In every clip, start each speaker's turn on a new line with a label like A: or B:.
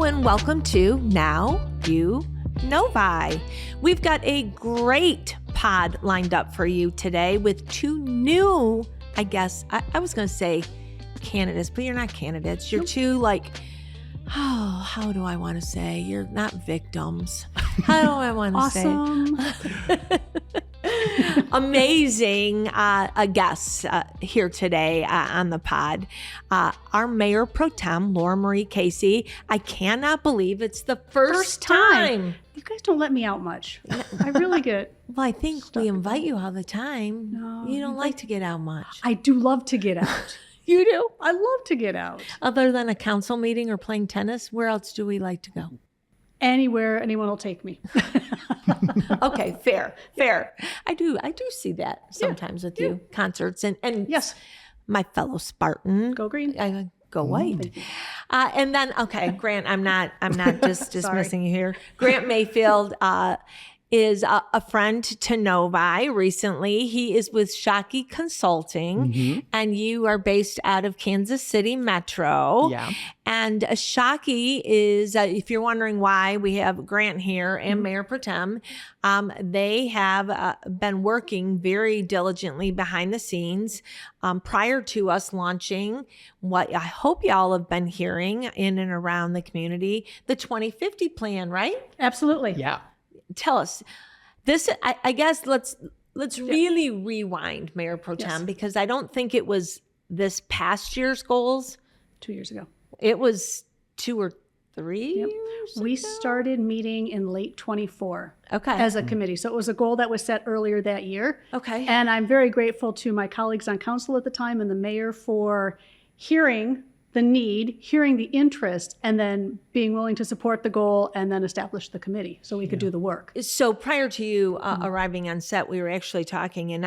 A: and welcome to Now You Novi. We've got a great pod lined up for you today with two new, I was going to say candidates, but you're not candidates. You're two how do I want to say? You're not victims. How do I want to
B: awesome.
A: say? Amazing guests here today on the pod. Our Mayor Pro Tem, Laura Marie Casey. I cannot believe it's the first time.
B: You guys don't let me out much. I really get.
A: Well, I think we invite you all the time.
B: No,
A: you don't like to get out much.
B: I do love to get out.
A: You do?
B: I love to get out.
A: Other than a council meeting or playing tennis, where else do we like to go?
B: Anywhere anyone will take me.
A: Okay, fair. I do see that sometimes with you. Concerts and
B: yes,
A: my fellow Spartan.
B: Go green.
A: I go white. And then Grant, I'm not just dismissing you here. Grant Mayfield is a friend to Novi recently. He is with Shockey Consulting, and you are based out of Kansas City Metro.
C: Yeah.
A: And Shockey is, if you're wondering why we have Grant here and Mayor Pro Tem, they have been working very diligently behind the scenes prior to us launching what I hope y'all have been hearing in and around the community, the 2050 plan, right?
B: Absolutely.
C: Yeah.
A: Tell us this. I guess let's really rewind, Mayor Pro Tem, because I don't think it was this past year's goals.
B: 2 years ago.
A: It was 2 or 3 years
B: We
A: ago?
B: started meeting in late 24
A: Okay.
B: as a committee. So it was a goal that was set earlier that year.
A: Okay.
B: And I'm very grateful to my colleagues on council at the time and the mayor for hearing the need, hearing the interest, and then being willing to support the goal and then establish the committee so we could do the work.
A: So prior to you arriving on set, we were actually talking, and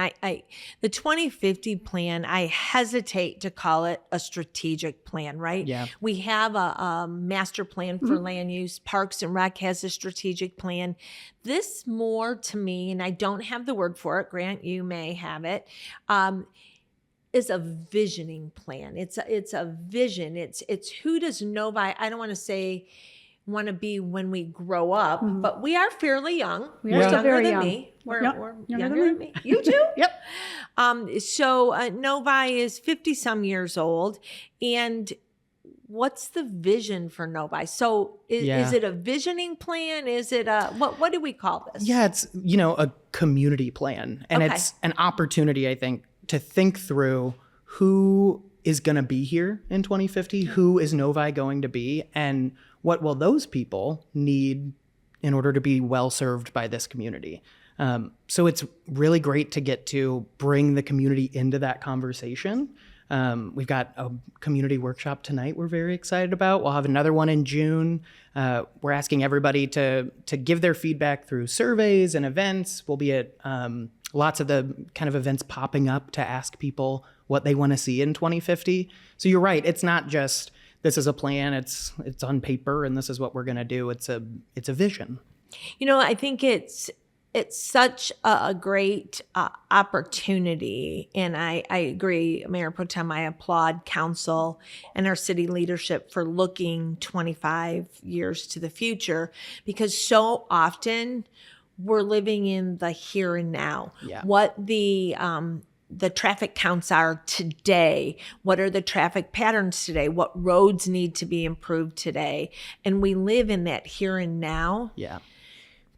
A: the 2050 plan, I hesitate to call it a strategic plan, right?
C: Yeah.
A: We have a master plan for land use. Parks and Rec has a strategic plan. This more to me, and I don't have the word for it, Grant, you may have it, is a visioning plan. It's a vision. It's who does Novi, I don't want to say want to be when we grow up, but we are fairly young.
B: We are still very young.
A: Me. We're
B: Younger
A: younger
B: than
A: than me. You too?
B: Yep.
A: So Novi is 50 some years old, and what's the vision for Novi? So is it a visioning plan? Is it what do we call this?
C: Yeah, it's, a community plan. And it's an opportunity, I think, to think through who is going to be here in 2050, who is Novi going to be, and what will those people need in order to be well served by this community. So it's really great to get to bring the community into that conversation. We've got a community workshop tonight we're very excited about. We'll have another one in June. We're asking everybody to give their feedback through surveys and events. We'll be at lots of the kind of events popping up to ask people what they want to see in 2050. So you're right. It's not just this is a plan. It's on paper and this is what we're going to do. It's a vision.
A: I think it's such a great opportunity. And I agree, Mayor Pro Tem, I applaud council and our city leadership for looking 25 years to the future, because so often we're living in the here and now.
C: Yeah.
A: What the traffic counts are today, what are the traffic patterns today, what roads need to be improved today. And we live in that here and now.
C: Yeah.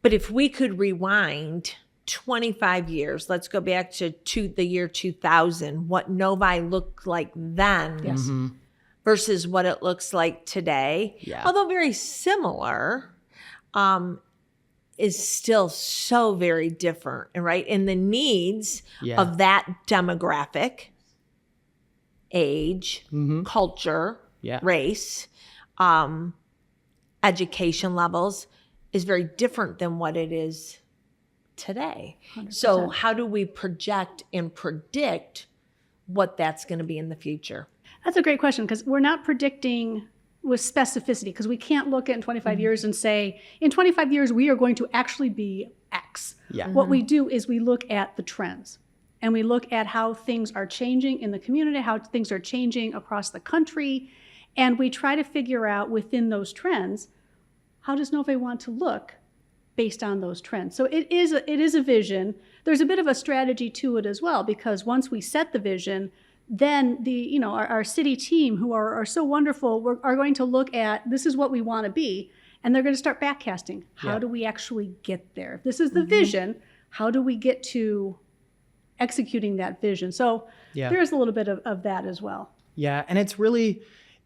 A: But if we could rewind 25 years, let's go back to the year 2000, what Novi looked like then versus what it looks like today, although very similar, is still so very different, right? And the needs of that demographic, age, culture, race, education levels is very different than what it is today. 100%. So how do we project and predict what that's going to be in the future?
B: That's a great question, because we're not predicting with specificity, because we can't look at in 25 years and say, in 25 years, we are going to actually be X.
C: Yeah.
B: What we do is we look at the trends and we look at how things are changing in the community, how things are changing across the country. And we try to figure out within those trends, how does Novi want to look based on those trends? So it is a vision. There's a bit of a strategy to it as well, because once we set the vision, then our city team, who are so wonderful, are going to look at, this is what we want to be, and they're going to start backcasting. How do we actually get there? If this is the vision, how do we get to executing that vision? So there's a little bit of that as well.
C: Yeah, and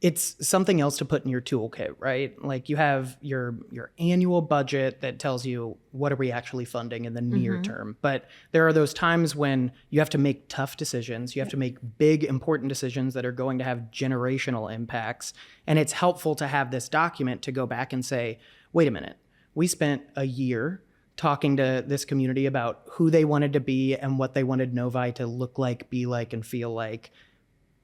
C: it's something else to put in your toolkit, right? Like you have your annual budget that tells you what are we actually funding in the near term. But there are those times when you have to make tough decisions. You have to make big, important decisions that are going to have generational impacts. And it's helpful to have this document to go back and say, wait a minute, we spent a year talking to this community about who they wanted to be and what they wanted Novi to look like, be like, and feel like.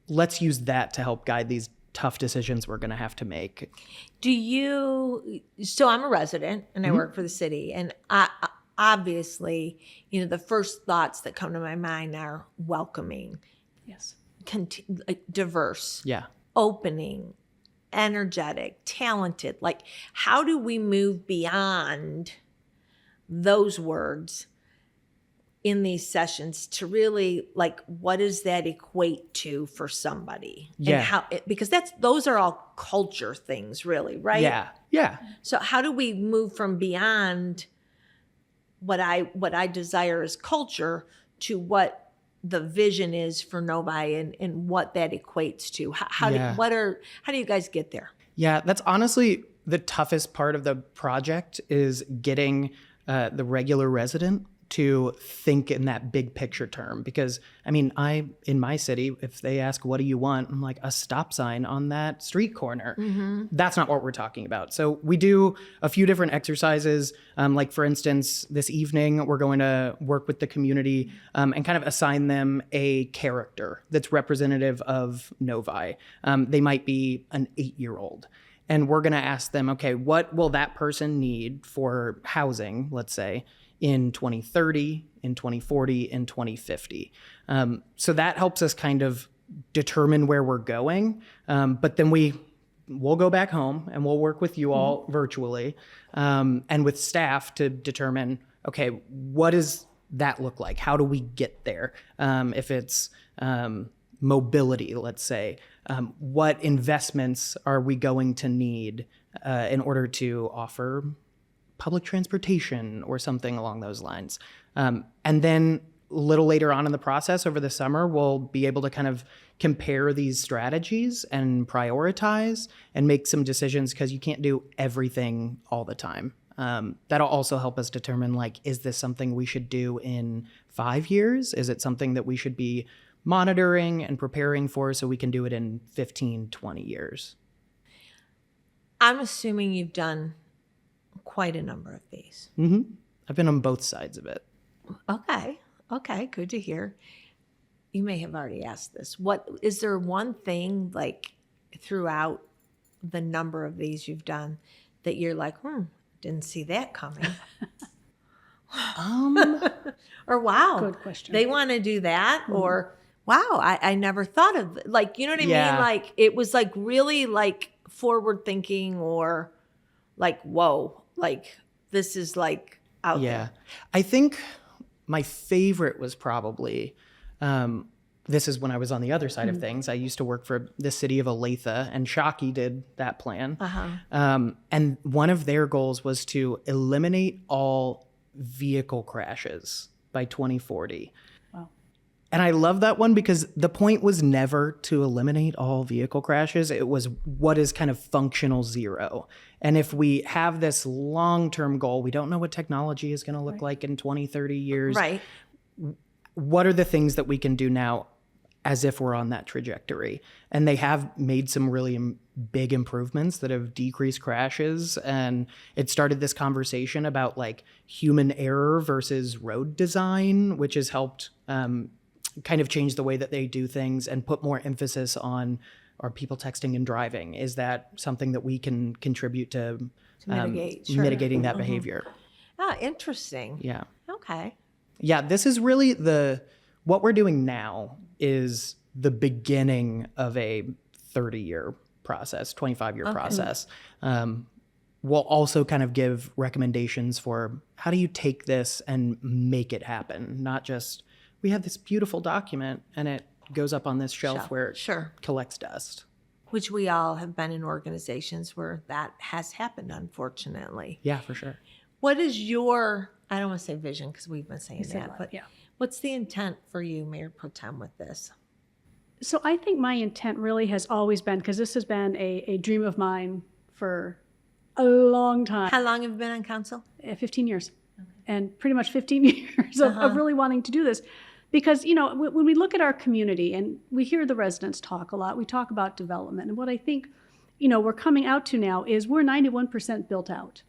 C: Let's use that to help guide these tough decisions we're going to have to make.
A: So I'm a resident and I work for the city, and I obviously, the first thoughts that come to my mind are welcoming,
B: Yes.
A: Diverse,
C: opening,
A: energetic, talented. Like, how do we move beyond those words in these sessions to really, like, what does that equate to for somebody?
C: Yeah.
A: And how, because those are all culture things, really, right?
C: Yeah.
A: So how do we move from beyond what I desire as culture to what the vision is for Novi and what that equates to? How do you guys get there?
C: Yeah, that's honestly the toughest part of the project, is getting the regular resident to think in that big picture term. Because in my city, if they ask, what do you want? I'm like, a stop sign on that street corner. That's not what we're talking about. So we do a few different exercises. Like for instance, this evening, we're going to work with the community and kind of assign them a character that's representative of Novi. They might be an 8-year-old. And we're going to ask them, okay, what will that person need for housing, let's say, in 2030, in 2040, in 2050. So that helps us kind of determine where we're going. But then we'll go back home and we'll work with you all virtually and with staff to determine, okay, what does that look like? How do we get there? If it's mobility, let's say, what investments are we going to need in order to offer public transportation or something along those lines. And then a little later on in the process over the summer, we'll be able to kind of compare these strategies and prioritize and make some decisions, because you can't do everything all the time. That'll also help us determine, like, is this something we should do in 5 years? Is it something that we should be monitoring and preparing for so we can do it in 15, 20 years?
A: I'm assuming you've done quite a number of these.
C: I've been on both sides of it.
A: Okay, good to hear. You may have already asked this. What is there one thing, like, throughout the number of these you've done that you're like, didn't see that coming? Or wow,
B: Good question.
A: they want to do that, or wow, I never thought of it. Like, you know what I mean? Like, it was like really like forward thinking, or like, whoa, like this is like out there.
C: I think my favorite was probably, this is when I was on the other side of things. I used to work for the city of Olathe, and Shockey did that plan. And one of their goals was to eliminate all vehicle crashes by 2040.
B: Wow.
C: And I love that one, because the point was never to eliminate all vehicle crashes. It was what is kind of functional zero. And if we have this long-term goal, we don't know what technology is going to look like in 20, 30 years.
A: Right.
C: What are the things that we can do now as if we're on that trajectory? And they have made some really big improvements that have decreased crashes. And it started this conversation about, like, human error versus road design, which has helped kind of change the way that they do things and put more emphasis on, are people texting and driving? Is that something that we can contribute to mitigating that behavior?
A: Oh, interesting.
C: Yeah.
A: Okay.
C: Yeah, this is really what we're doing now is the beginning of a 30-year process, 25-year process. We'll also kind of give recommendations for how do you take this and make it happen, not just we have this beautiful document and it goes up on this shelf where it collects dust.
A: Which we all have been in organizations where that has happened, unfortunately.
C: Yeah, for sure.
A: What is your, I don't want to say vision because we've been saying that, but what's the intent for you, Mayor Pro Tem, with this?
B: So I think my intent really has always been, because this has been a dream of mine for a long time.
A: How long have you been on council?
B: 15 years. And pretty much 15 years of really wanting to do this. Because, you know, when we look at our community and we hear the residents talk a lot, we talk about development. And what I think, you know, we're coming out to now is we're 91% built out.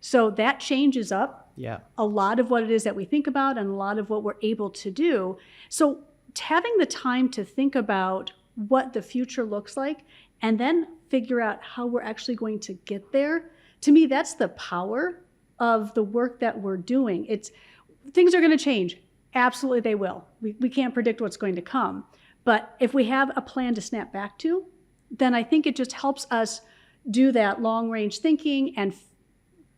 B: So that changes up a lot of what it is that we think about and a lot of what we're able to do. So having the time to think about what the future looks like and then figure out how we're actually going to get there, to me, that's the power of the work that we're doing. Things are going to change. Absolutely, they will. We can't predict what's going to come. But if we have a plan to snap back to, then I think it just helps us do that long-range thinking and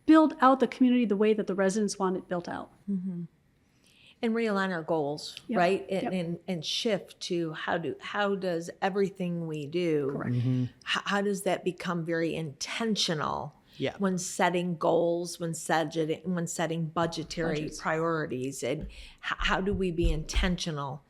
B: build out the community the way that the residents want it built out.
A: And realign our goals, right? And shift to how does everything we do, how does that become very intentional when setting goals, when setting budgetary priorities, and how do we be intentional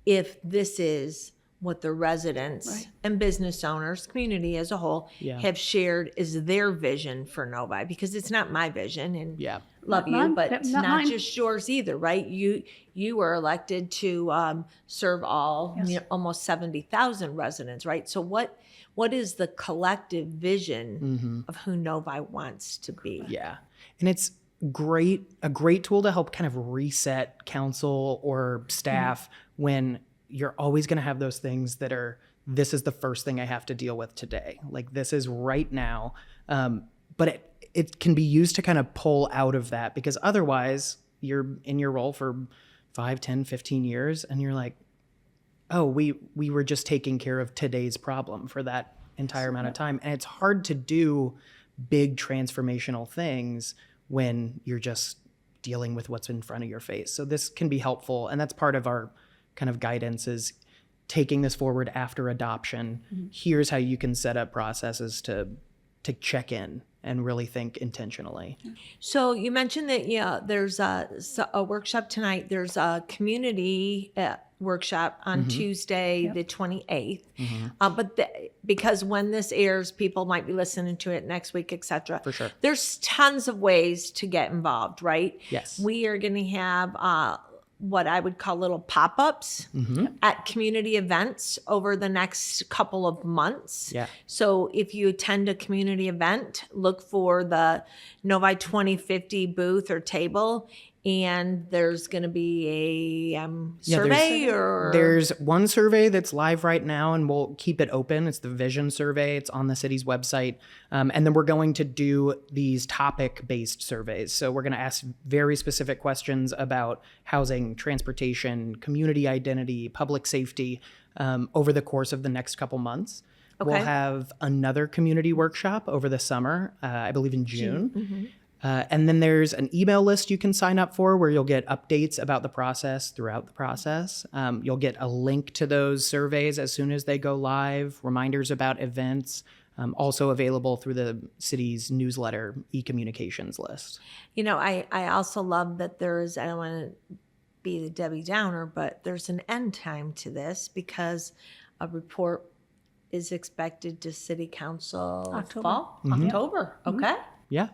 A: if this is what the residents and business owners, community as a whole, have shared is their vision for Novi? Because it's not my vision, and love you, but it's not just yours either, right? You were elected to serve all almost 70,000 residents, right? So what is the collective vision of who Novi wants to be?
C: Yeah. And it's a great tool to help kind of reset council or staff when you're always going to have those things that are, this is the first thing I have to deal with today. Like this is right now. But it can be used to kind of pull out of that, because otherwise you're in your role for 5, 10, 15 years and you're like, oh, we were just taking care of today's problem for that entire amount of time. And it's hard to do big transformational things when you're just dealing with what's in front of your face. So this can be helpful. And that's part of our kind of guidance, is taking this forward after adoption. Here's how you can set up processes to check in and really think intentionally.
A: So you mentioned that there's a workshop tonight. There's a community workshop on Tuesday, the 28th. But because when this airs, people might be listening to it next week, etc.
C: For sure.
A: There's tons of ways to get involved, right?
C: Yes.
A: We are going to have what I would call little pop-ups at community events over the next couple of months.
C: Yeah.
A: So if you attend a community event, look for the Novi 2050 booth or table, and there's going to be a survey
C: There's one survey that's live right now, and we'll keep it open. It's the Vision Survey. It's on the city's website. And then we're going to do these topic-based surveys. So we're going to ask very specific questions about housing, transportation, community identity, public safety over the course of the next couple months. Okay. We'll have another community workshop over the summer, I believe in June. And then there's an email list you can sign up for where you'll get updates about the process throughout the process. You'll get a link to those surveys as soon as they go live, reminders about events, also available through the city's newsletter e-communications list.
A: You know, I also love that there's, I don't want to be the Debbie Downer, but there's an end time to this, because a report is expected to City Council October. Okay.
C: Yeah.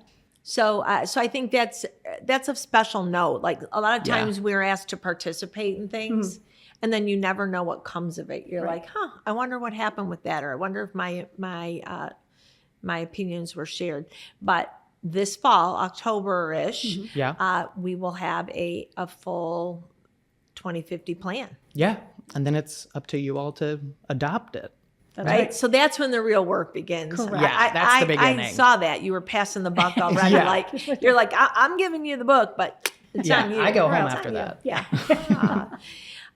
A: So I think that's a special note. Like a lot of times we're asked to participate in things, and then you never know what comes of it. You're like, I wonder what happened with that, or I wonder if my opinions were shared. But this fall, October-ish, we will have a full 2050 plan.
C: Yeah, and then it's up to you all to adopt it.
B: That's
A: right? So that's when the real work begins.
B: Correct.
C: Yeah, that's the beginning.
A: I saw that. You were passing the buck already. You're like, I'm giving you the book, but it's on you.
C: I go home after that.
B: Yeah.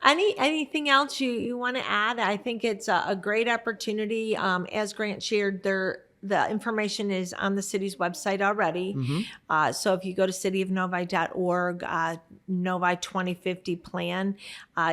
A: Anything else you want to add? I think it's a great opportunity. As Grant shared, the information is on the city's website already. So if you go to cityofnovi.org, Novi 2050 plan,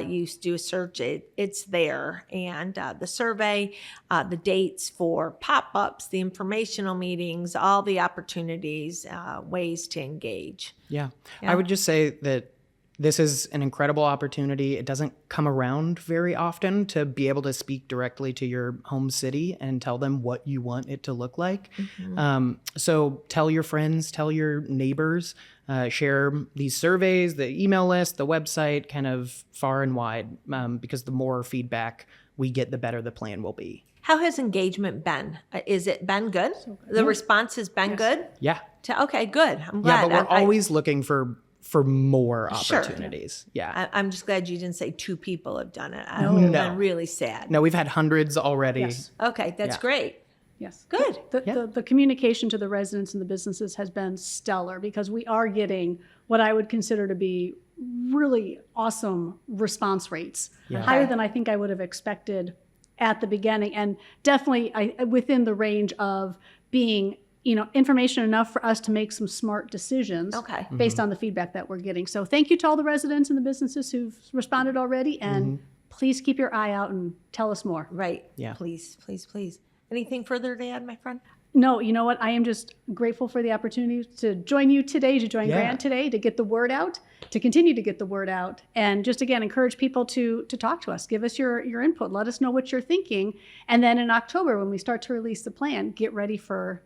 A: you do a search, it's there. And the survey, the dates for pop-ups, the informational meetings, all the opportunities, ways to engage.
C: Yeah. I would just say that this is an incredible opportunity. It doesn't come around very often to be able to speak directly to your home city and tell them what you want it to look like. So tell your friends, tell your neighbors, share these surveys, the email list, the website, kind of far and wide, because the more feedback we get, the better the plan will be.
A: How has engagement been? Is it been good? The response has been good?
C: Yeah.
A: Okay, good. I'm glad.
C: Yeah, but we're always looking for more
A: Sure.
C: opportunities. Yeah.
A: I'm just glad you didn't say 2 people have done it.
B: No.
A: I'm really sad.
C: No, we've had hundreds already.
B: Yes.
A: Okay, that's
C: Yeah.
A: great.
B: Yes.
A: Good.
B: The communication to the residents and the businesses has been stellar because we are getting what I would consider to be really awesome response rates, higher than I think I would have expected at the beginning, and definitely within the range of being information enough for us to make some smart decisions based on the feedback that we're getting. So thank you to all the residents and the businesses who've responded already, and please keep your eye out and tell us more.
A: Right.
C: Yeah.
A: Please, please, please. Anything further to add, my friend?
B: No, you know what? I am just grateful for the opportunity to join you today, to join Grant today, to get the word out, to continue to get the word out, and just again encourage people to talk to us, give us your input, let us know what you're thinking, and then in October when we start to release the plan, get ready for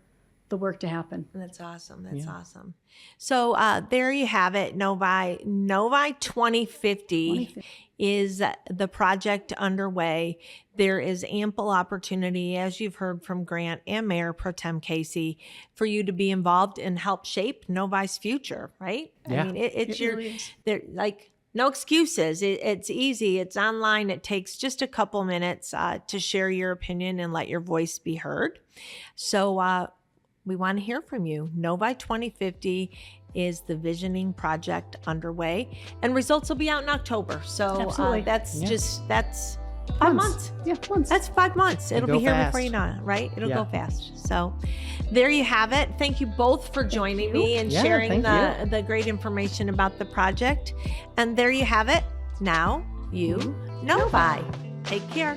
B: the work to happen.
A: That's awesome. That's awesome. So there you have it. Novi 2050 is the project underway. There is ample opportunity, as you've heard from Grant and Mayor Pro Tem Casey, for you to be involved and help shape Novi's future, right?
C: Yeah.
A: I mean, it's
B: It really is.
A: there, like, no excuses. It's easy. It's online. It takes just a couple minutes to share your opinion and let your voice be heard. So we want to hear from you. Novi 2050 is the visioning project underway, and results will be out in October. So
B: Absolutely.
A: that's 5 months.
B: Yeah, months.
A: That's 5 months. It'll
C: go
A: be here
C: fast.
A: before you know it, right? It'll
C: Yeah.
A: go fast. So there you have it. Thank you both for joining me and
C: Yeah,
A: sharing
C: thank
A: the great information about the project. And there you have it. Now you Novi. Take care.